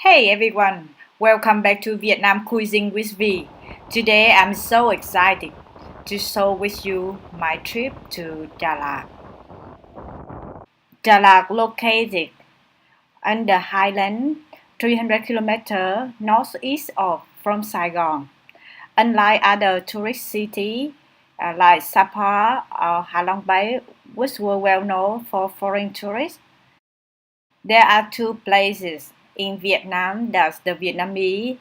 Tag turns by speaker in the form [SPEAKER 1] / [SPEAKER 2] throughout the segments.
[SPEAKER 1] Hey everyone, welcome back to Vietnam Cuisine with V. Today I'm so excited to share with you my trip to Đà Lạt. Đà Lạt located on the highland 300 kilometers northeast of from Saigon. Unlike other tourist cities like Sapa or Ha Long Bay, which were well known for foreign tourists, there are two places in Vietnam that the Vietnamese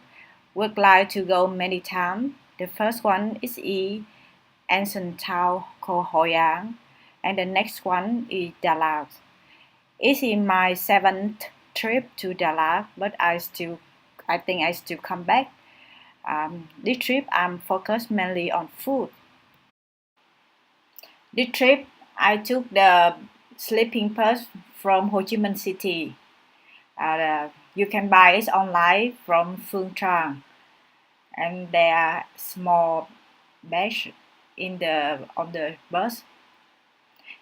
[SPEAKER 1] would like to go many times. The first one is in ancient town called Hội An, and the next one is Đà Lạt. It's in my seventh trip to Đà Lạt, but I think I still come back. This trip I'm focused mainly on food. This trip I took the sleeping bus from Ho Chi Minh City. You can buy it online from Phương Trang, and there are small bags on the bus.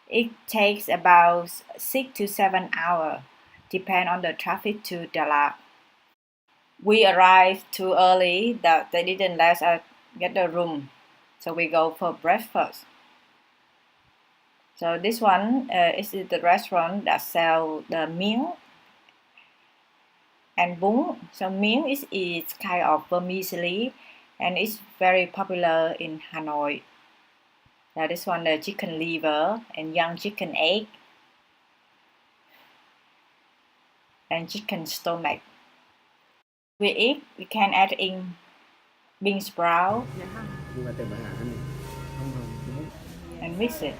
[SPEAKER 1] It takes about 6 to 7 hours, depend on the traffic to Đà Lạt. We arrived too early that they didn't let us get the room, so we go for breakfast. So this one is the restaurant that sell the meal and bún. So meal is kind of vermicelli, and it's very popular in Hanoi. Now this one the chicken liver and young chicken egg and chicken stomach. We can add in bean sprout and mix it.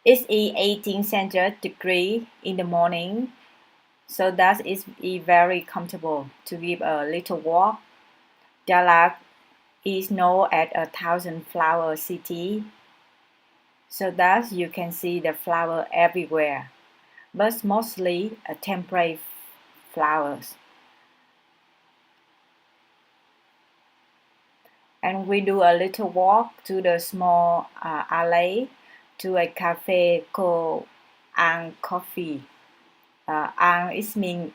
[SPEAKER 1] It's 18 centigrade in the morning, so that is very comfortable to give a little walk. Đà Lạt is known as a thousand flower city, so that you can see the flower everywhere, but mostly temperate flowers. And we do a little walk to the small alley to a cafe called An Coffee. An is mean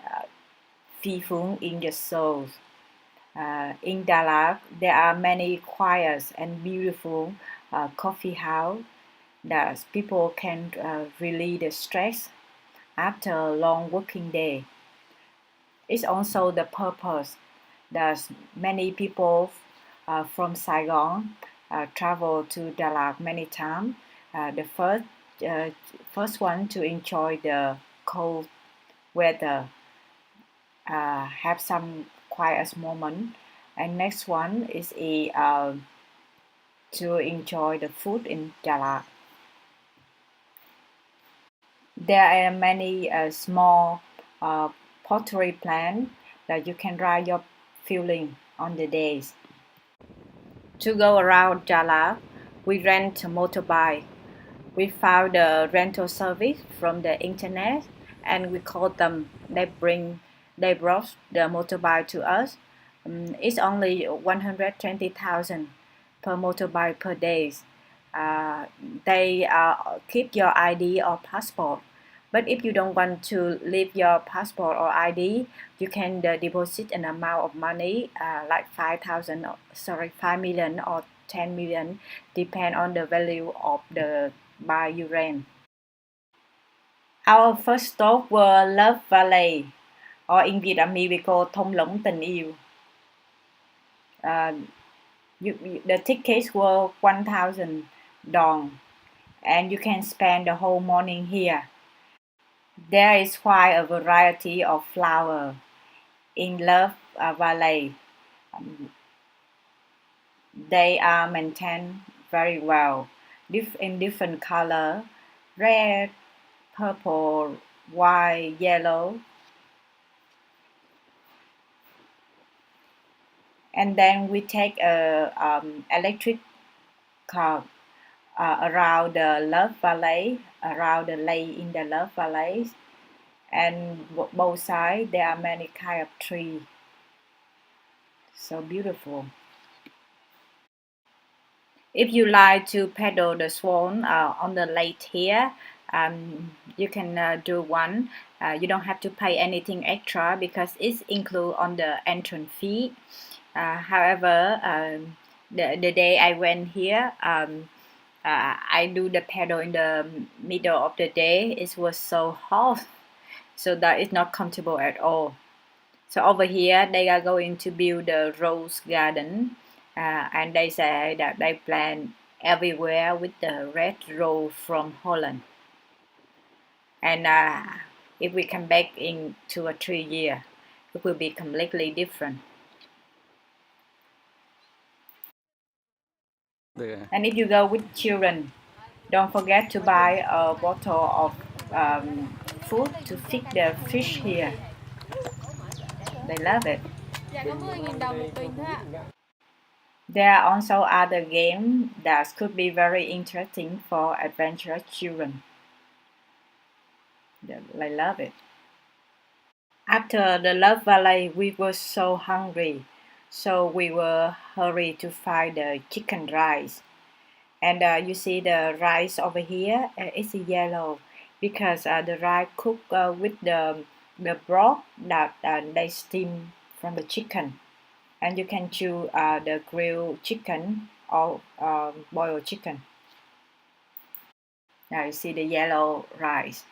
[SPEAKER 1] phi phúng in the soul. In Đà Lạt, there are many quiet and beautiful coffee house that people can relieve the stress after a long working day. It's also the purpose that many people from Saigon travel to Đà Lạt many times. The first one to enjoy the cold weather, have some quiet moment, and next one is to enjoy the food in Đà Lạt. There are many small pottery plants that you can write your feeling on the days. To go around Đà Lạt, we rent a motorbike. We found the rental service from the internet and we called them. They brought the motorbike to us. It's only 120,000 per motorbike per day. They keep your ID or passport. But if you don't want to leave your passport or ID, you can deposit an amount of money like 5 million or 10 million, depend on the value of the bike you rent. Our first stop was Love Valley, or in Vietnamese we call Thung Lũng Tình Yêu. The tickets were 1,000 dong, and you can spend the whole morning here. There is quite a variety of flowers in Love Valley. They are maintained very well, in different color, red, purple, white, yellow. And then we take a electric car around the Love Valley, around the lake in the Love Valley, and both sides there are many kind of trees. So beautiful. If you like to paddle the swan on the lake here, You can do one. You don't have to pay anything extra because it's included on the entrance fee. However, the day I went here, I do the pedal in the middle of the day. It was so hot, so that is not comfortable at all. So over here, they are going to build a rose garden, and they say that they plant everywhere with the red rose from Holland. And if we come back in 2 or 3 years, it will be completely different. And if you go with children, don't forget to buy a bottle of food to feed the fish here. They love it.
[SPEAKER 2] Dạ có 10.000 đồng một bình thôi ạ.
[SPEAKER 1] There are also other games that could be very interesting for adventurous children. They love it. After the Love Valley, we were so hungry, so we were hurried to find the chicken rice. And you see the rice over here, it's yellow because the rice cooked with the broth that they steam from the chicken. And you can choose the grilled chicken or boiled chicken. Now you see the yellow rice.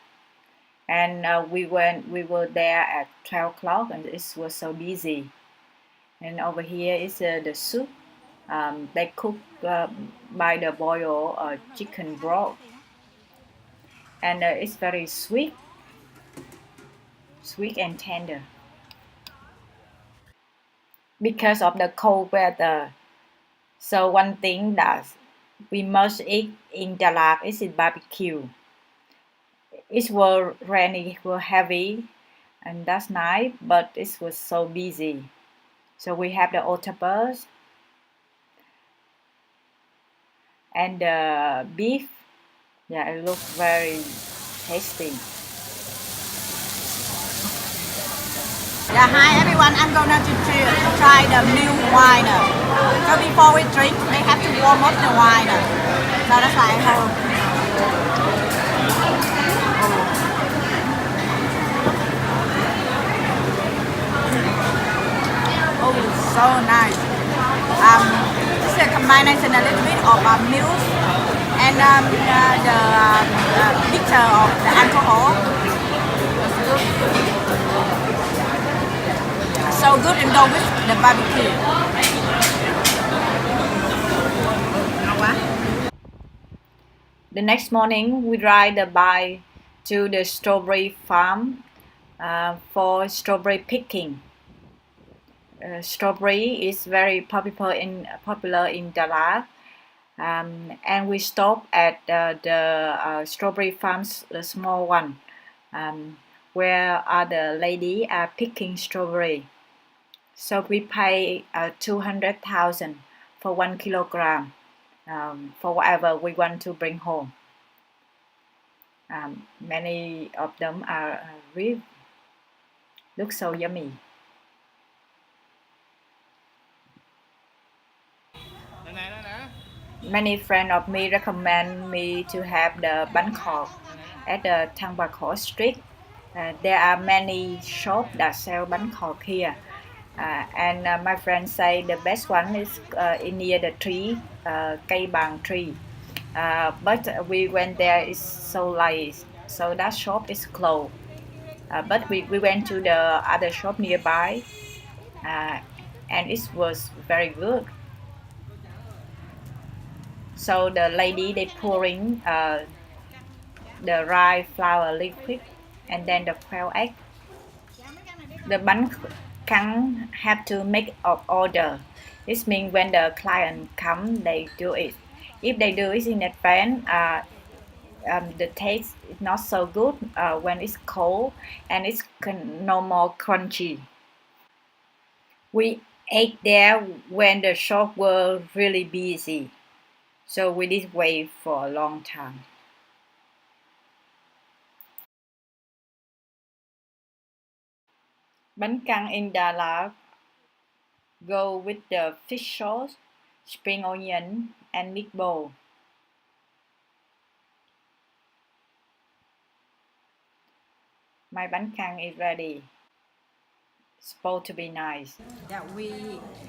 [SPEAKER 1] And we were there at 12 o'clock and it was so busy. And over here is the soup. They cook by the boil chicken broth, and it's very sweet and tender. Because of the cold weather, so one thing that we must eat in Dalat is barbecue. It was rainy, it was heavy, and that's nice, but it was so busy. So we have the octopus and the beef. Yeah, it looks very tasty.
[SPEAKER 3] Yeah, hi everyone. I'm gonna to try the new wine. So before we drink, we have to warm up the wine. So that's why I have. Oh, so nice. This is a combination a little bit of milk and the bitter of the alcohol. So good and go with the barbecue.
[SPEAKER 1] The next morning, we ride the bike to the strawberry farm for strawberry picking. Strawberry is very popular in Dalat, and we stop at the strawberry farms, the small one, where the lady are picking strawberry. So we pay 200,000 for 1 kilogram for whatever we want to bring home. Many of them are really look so yummy. Many friends of me recommend me to have the bánh khọt at the Thang Bạc Hổ Street. There are many shops that sell bánh khọt here. And my friends say the best one is in near the tree, cây bàng tree. But we went there, it's so late, so that shop is closed. But we went to the other shop nearby, and it was very good. So the lady they pouring the rye flour liquid and then the quail egg. The bánh căn have to make of order. This means when the client come, they do it. If they do it in advance, the taste is not so good when it's cold and it's no more crunchy. We ate there when the shop were really busy, so we did wait for a long time. Bánh căn in Dalat go with the fish sauce, spring onion, and meatball. My bánh căn is ready. It's supposed to be nice.
[SPEAKER 3] Yeah, we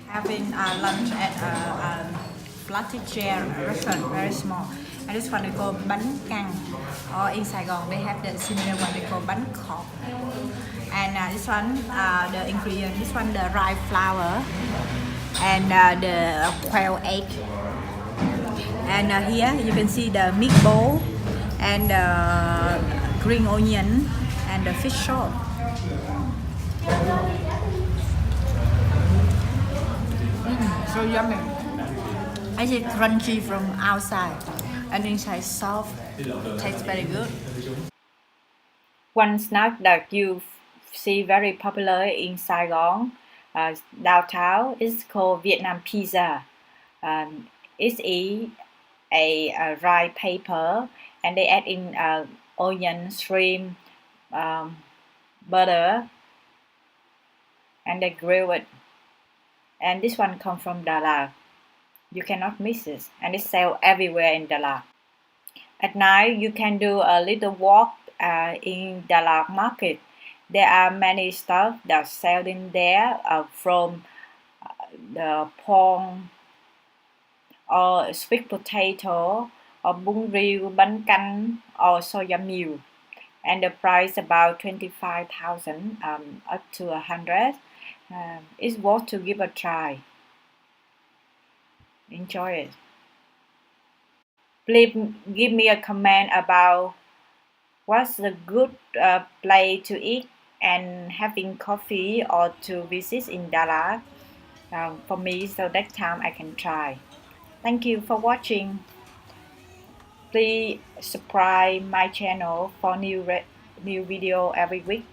[SPEAKER 3] having lunch at Flatty Chair restaurant, very small. And this one they call bánh căn. Or in Saigon they have the similar one they call bánh khọt. And this one, the ingredient, this one the rye flour and the quail egg. And here you can see the meatball and green onion and the fish salt. So yummy. I say crunchy from outside and inside soft. Tastes very good.
[SPEAKER 1] One snack that you see very popular in Saigon, downtown, is called Vietnam pizza. It's a rye paper, and they add in onion, shrimp, butter, and they grill it. And this one comes from Dalat. You cannot miss it, and it's sold everywhere in Dalat. At night, you can do a little walk in Dalat market. There are many stuff that sell in there from the pork or sweet potato or bún riêu, bánh canh or soya meal. And the price about 25,000 up to 100. It's worth to give a try. Enjoy it. Please give me a comment about what's the good place to eat and having coffee or to visit in Dalat for me, so next time I can try. Thank you for watching. Please subscribe my channel for new video every week.